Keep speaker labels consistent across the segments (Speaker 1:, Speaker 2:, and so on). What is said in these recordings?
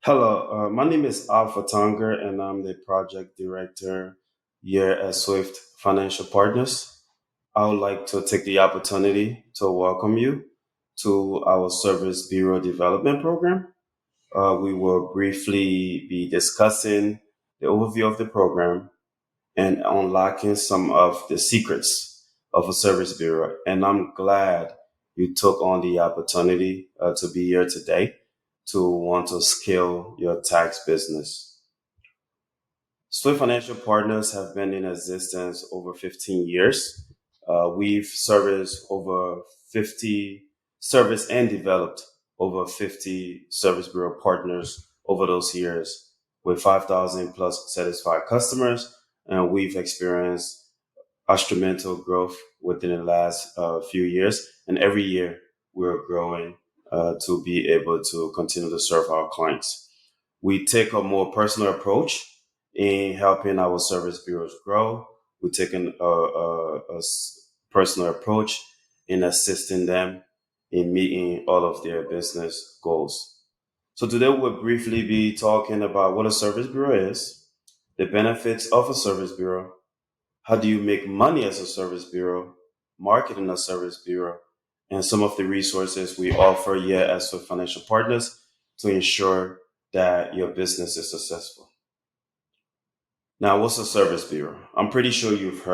Speaker 1: Hello, my name is Alpha Tonger, and I'm the project director here at Swift Financial Partners. I would like to take the opportunity to welcome you to our Service Bureau Development Program. We will briefly be discussing the overview of the program and unlocking some of the secrets of a service bureau. And I'm glad you took on the opportunity to be here today to want to scale your tax business. Swift Financial Partners have been in existence over 15 years. We've serviced and developed over 50 service bureau partners over those years with 5,000 plus satisfied customers. And we've experienced instrumental growth within the last few years. And every year we're growing to be able to continue to serve our clients. We take a more personal approach in helping our service bureaus grow. We take a personal approach in assisting them in meeting all of their business goals. So today we'll briefly be talking about what a service bureau is, the benefits of a service bureau, how do you make money as a service bureau, marketing a service bureau, and some of the resources we offer here as Swift Financial Partners to ensure that your business is successful. Now, what's a service bureau? I'm pretty sure you've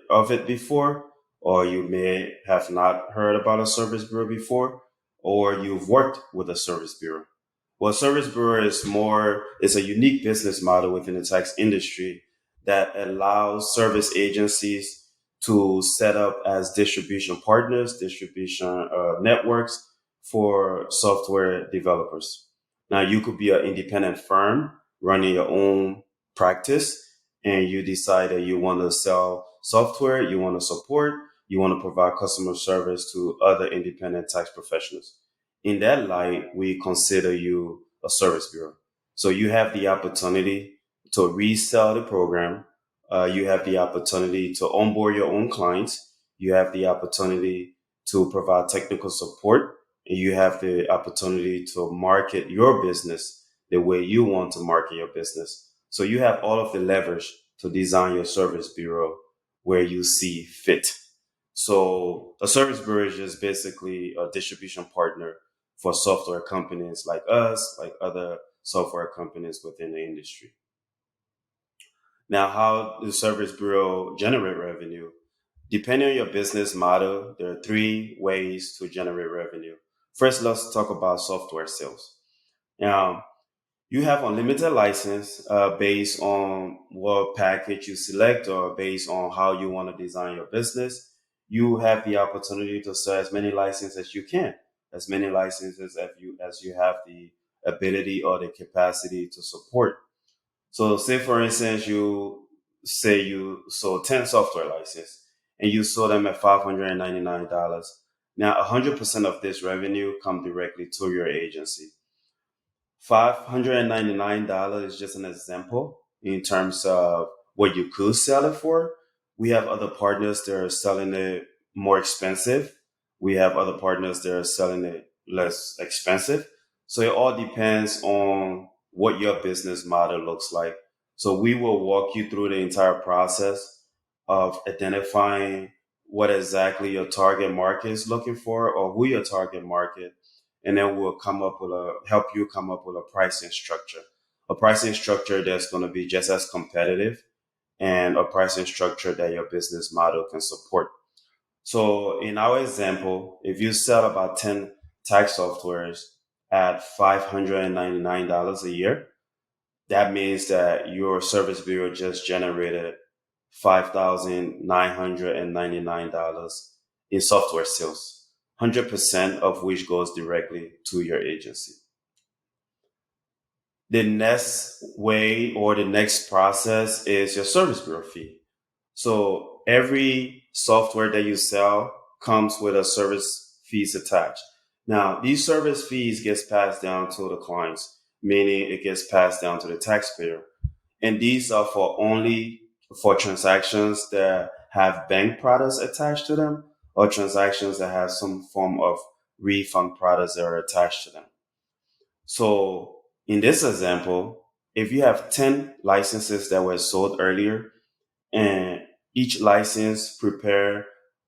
Speaker 1: of it before, or you may have not heard about a service bureau before, or you've worked with a service bureau. Well, a service bureau is a unique business model within the tax industry that allows service agencies to set up as distribution partners, distribution networks for software developers. Now, you could be an independent firm running your own practice, and you decide that you want to sell software, you want to support, you want to provide customer service to other independent tax professionals. In that light, we consider you a service bureau. So you have the opportunity to resell the program. You have the opportunity to onboard your own clients. You have the opportunity to provide technical support. And you have the opportunity to market your business the way you want to market your business. So you have all of the leverage to design your service bureau where you see fit. So a service bureau is just basically a distribution partner for software companies like us, like other software companies within the industry. Now, how does service bureau generate revenue? Depending on your business model, there are three ways to generate revenue. First, let's talk about software sales. Now, you have unlimited license based on what package you select or based on how you want to design your business. You have the opportunity to sell as many licenses as you can, as many licenses as you have the ability or the capacity to support. So say for instance, you sold 10 software licenses and you sold them at $599. Now 100% of this revenue come directly to your agency. $599 is just an example in terms of what you could sell it for. We have other partners that are selling it more expensive. We have other partners that are selling it less expensive. So it all depends on what your business model looks like. So we will walk you through the entire process of identifying what exactly your target market is looking for or who your target market, and then we'll help you come up with a pricing structure that's going to be just as competitive and a pricing structure that your business model can support. So in our example, if you sell about 10 tax softwares at $599 a year, that means that your service bureau just generated $5,999 in software sales, 100% of which goes directly to your agency. The next way or the next process is your service bureau fee. So every software that you sell comes with a service fees attached. Now, these service fees gets passed down to the clients, meaning it gets passed down to the taxpayer. And these are for transactions that have bank products attached to them or transactions that have some form of refund products that are attached to them. So In this example, if you have 10 licenses that were sold earlier, and each license prepare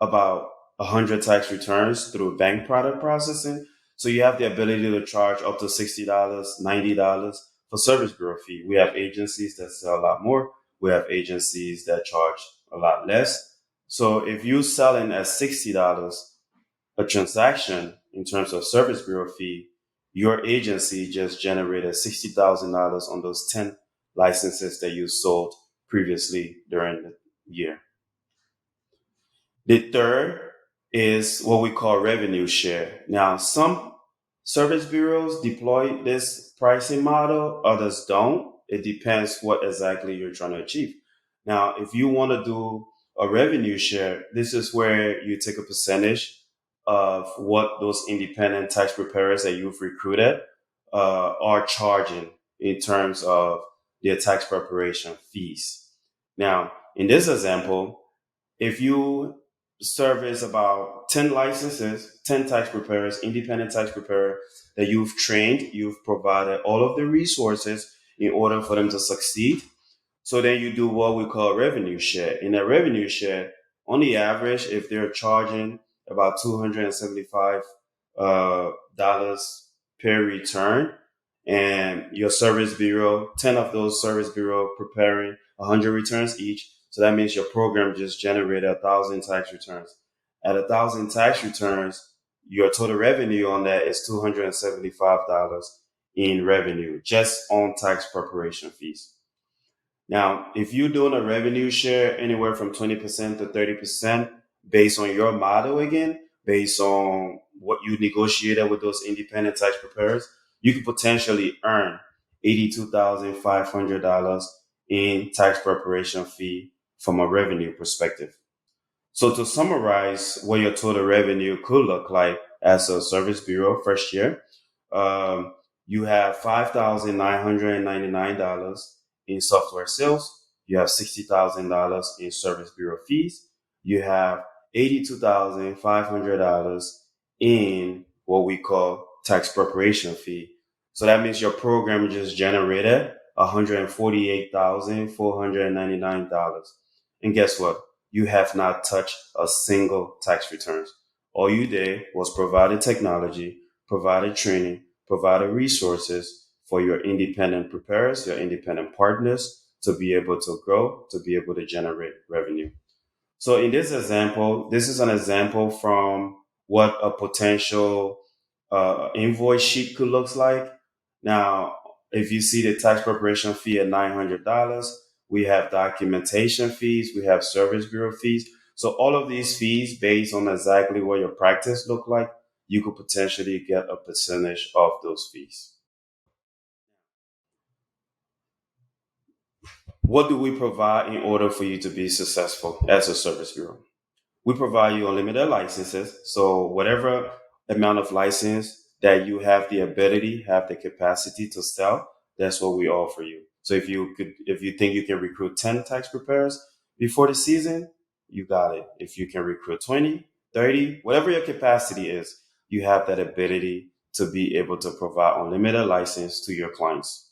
Speaker 1: about 100 tax returns through bank product processing. So you have the ability to charge up to $60, $90 for service bureau fee. We have agencies that sell a lot more. We have agencies that charge a lot less. So if you're selling at $60 a transaction in terms of service bureau fee, your agency just generated $60,000 on those 10 licenses that you sold previously during the year. The third is what we call revenue share. Now, some service bureaus deploy this pricing model, others don't. It depends what exactly you're trying to achieve. Now, if you want to do a revenue share, this is where you take a percentage of what those independent tax preparers that you've recruited are charging in terms of their tax preparation fees. Now, in this example, if you service about 10 licenses, 10 tax preparers, independent tax preparer that you've trained, you've provided all of the resources in order for them to succeed. So then you do what we call revenue share. In a revenue share, on the average, if they're charging about $275 dollars per return, and your service bureau, 10 of those service bureau preparing 100 returns each. So that means your program just generated 1,000 tax returns. At 1,000 tax returns, your total revenue on that is $275 in revenue just on tax preparation fees. Now, if you're doing a revenue share anywhere from 20% to 30% based on your model again, based on what you negotiated with those independent tax preparers, you could potentially earn $82,500 in tax preparation fee from a revenue perspective. So to summarize what your total revenue could look like as a service bureau first year, you have $5,999 in software sales. You have $60,000 in service bureau fees. You have $82,500 in what we call tax preparation fee. So that means your program just generated $148,499. And guess what? You have not touched a single tax returns. All you did was provided technology, provided training, provided resources for your independent preparers, your independent partners to be able to grow, to be able to generate revenue. So in this example, this is an example from what a potential invoice sheet could look like. Now, if you see the tax preparation fee at $900, we have documentation fees, we have service bureau fees. So all of these fees based on exactly what your practice look like, you could potentially get a percentage of those fees. What do we provide in order for you to be successful as a service bureau? We provide you unlimited licenses. So whatever amount of license that you have the ability, have the capacity to sell, that's what we offer you. So if you think you can recruit 10 tax preparers before the season, you got it. If you can recruit 20, 30, whatever your capacity is, you have that ability to be able to provide unlimited license to your clients.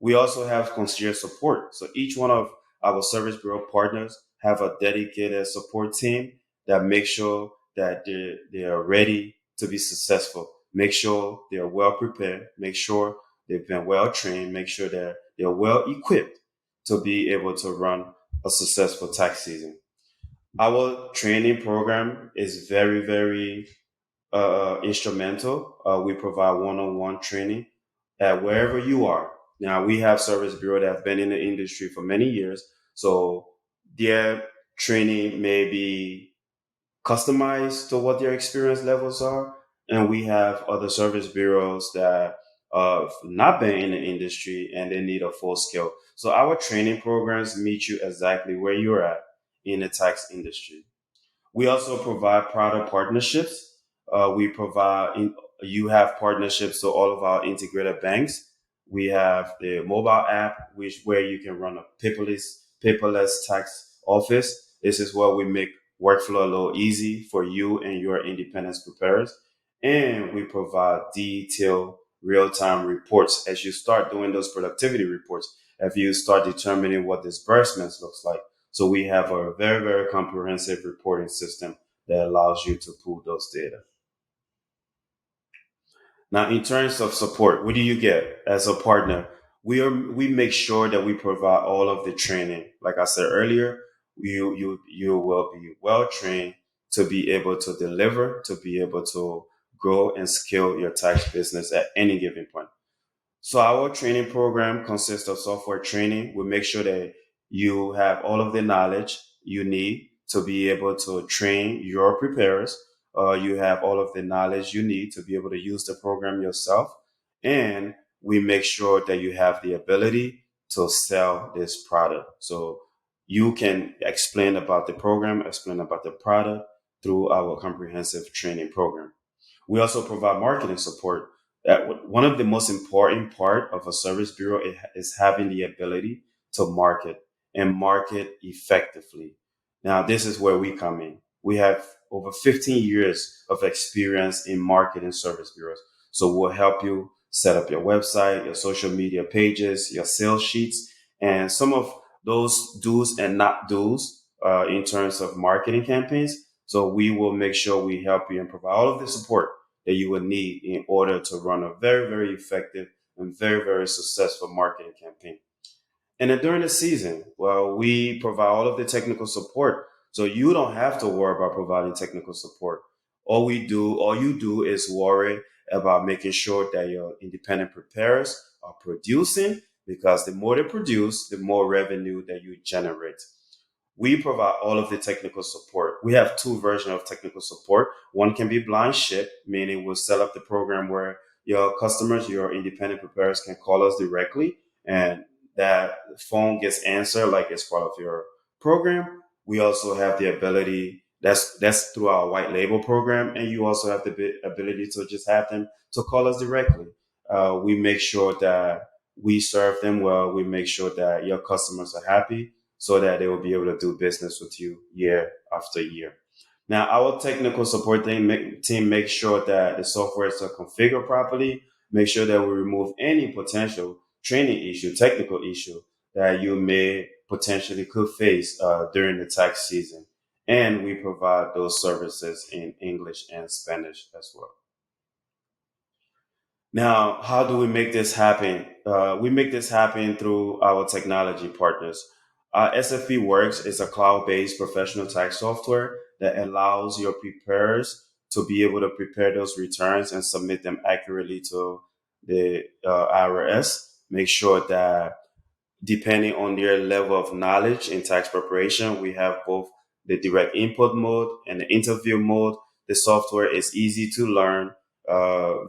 Speaker 1: We also have concierge support. So each one of our service bureau partners have a dedicated support team that make sure that they are ready to be successful. Make sure they are well prepared. Make sure they've been well trained. Make sure that they're well equipped to be able to run a successful tax season. Our training program is very, very instrumental. We provide one-on-one training at wherever you are. Now we have service bureau that have been in the industry for many years, so their training may be customized to what their experience levels are, and we have other service bureaus that have not been in the industry and they need a full skill. So our training programs meet you exactly where you're at in the tax industry. We also provide product partnerships. You have partnerships to all of our integrated banks. We have the mobile app, where you can run a paperless tax office. This is where we make workflow a little easy for you and your independence preparers. And we provide detailed real-time reports. As you start doing those productivity reports, if you start determining what disbursements looks like. So we have a very, very comprehensive reporting system that allows you to pull those data. Now, in terms of support, what do you get as a partner? We make sure that we provide all of the training. Like I said earlier, you will be well trained to be able to deliver, to be able to grow and scale your tax business at any given point. So our training program consists of software training. We make sure that you have all of the knowledge you need to be able to train your preparers. You have all of the knowledge you need to be able to use the program yourself. And we make sure that you have the ability to sell this product. So you can explain about the program, explain about the product through our comprehensive training program. We also provide marketing support. One of the most important part of a service bureau is having the ability to market and market effectively. Now, this is where we come in. We have over 15 years of experience in marketing service bureaus. So we'll help you set up your website, your social media pages, your sales sheets, and some of those do's and not do's in terms of marketing campaigns. So we will make sure we help you and provide all of the support that you would need in order to run a very, very effective and very, very successful marketing campaign. And then during the season, well, we provide all of the technical support. So you don't have to worry about providing technical support. All you do is worry about making sure that your independent preparers are producing, because the more they produce, the more revenue that you generate. We provide all of the technical support. We have two versions of technical support. One can be blind ship, meaning we'll set up the program where your customers, your independent preparers can call us directly, and that phone gets answered like it's part of your program. We also have the ability, that's through our white label program, and you also have the ability to just have them to call us directly. We make sure that we serve them well. We make sure that your customers are happy so that they will be able to do business with you year after year. Now, our technical support team makes sure that the software is configured properly, make sure that we remove any potential training issue, technical issue that you may potentially could face during the tax season. And we provide those services in English and Spanish as well. Now, how do we make this happen? We make this happen through our technology partners. SFP Works is a cloud-based professional tax software that allows your preparers to be able to prepare those returns and submit them accurately to the IRS. Make sure that depending on their level of knowledge in tax preparation, we have both the direct input mode and the interview mode. The software is easy to learn,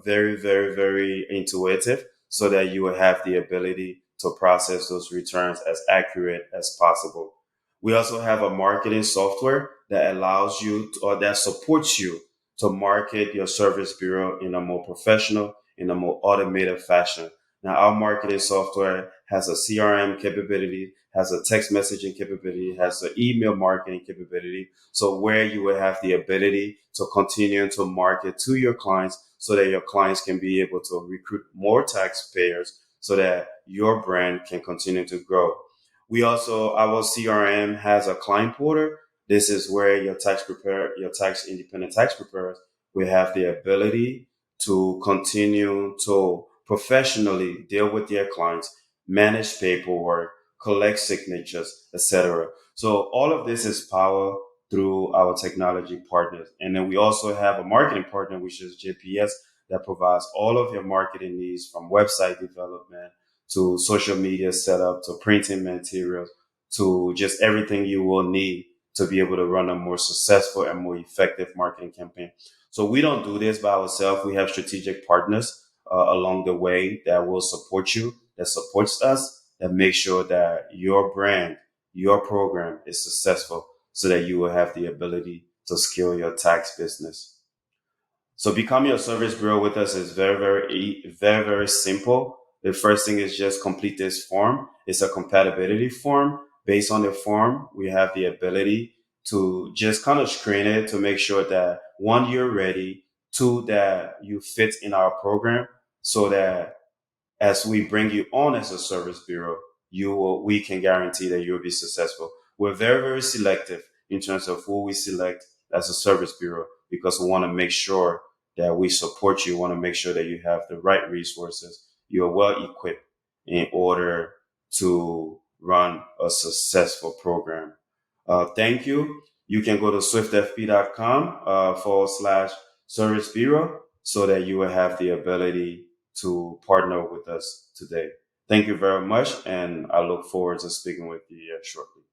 Speaker 1: very, very, very intuitive, so that you will have the ability to process those returns as accurate as possible. We also have a marketing software that allows you to, or that supports you to market your service bureau in a more professional, in a more automated fashion. Now, our marketing software has a CRM capability, has a text messaging capability, has an email marketing capability. So where you will have the ability to continue to market to your clients so that your clients can be able to recruit more taxpayers so that your brand can continue to grow. We also, our CRM has a client portal. This is where your tax independent tax preparers will have the ability to continue to professionally deal with their clients, manage paperwork, collect signatures, etc. So all of this is powered through our technology partners. And then we also have a marketing partner, which is JPS, that provides all of your marketing needs, from website development to social media setup to printing materials to just everything you will need to be able to run a more successful and more effective marketing campaign. So we don't do this by ourselves. We have strategic partners along the way that will support you, that supports us, that make sure that your brand, your program is successful so that you will have the ability to scale your tax business. So becoming a service bureau with us is very, very, very simple. The first thing is just complete this form. It's a compatibility form. Based on the form, we have the ability to just kind of screen it to make sure that one, you're ready, two, that you fit in our program, so that as we bring you on as a service bureau, we can guarantee that you'll be successful. We're very, very selective in terms of who we select as a service bureau because we want to make sure that we support you. We want to make sure that you have the right resources. You're well equipped in order to run a successful program. Thank you. You can go to swiftfp.com /service bureau so that you will have the ability to partner with us today. Thank you very much, and I look forward to speaking with you shortly.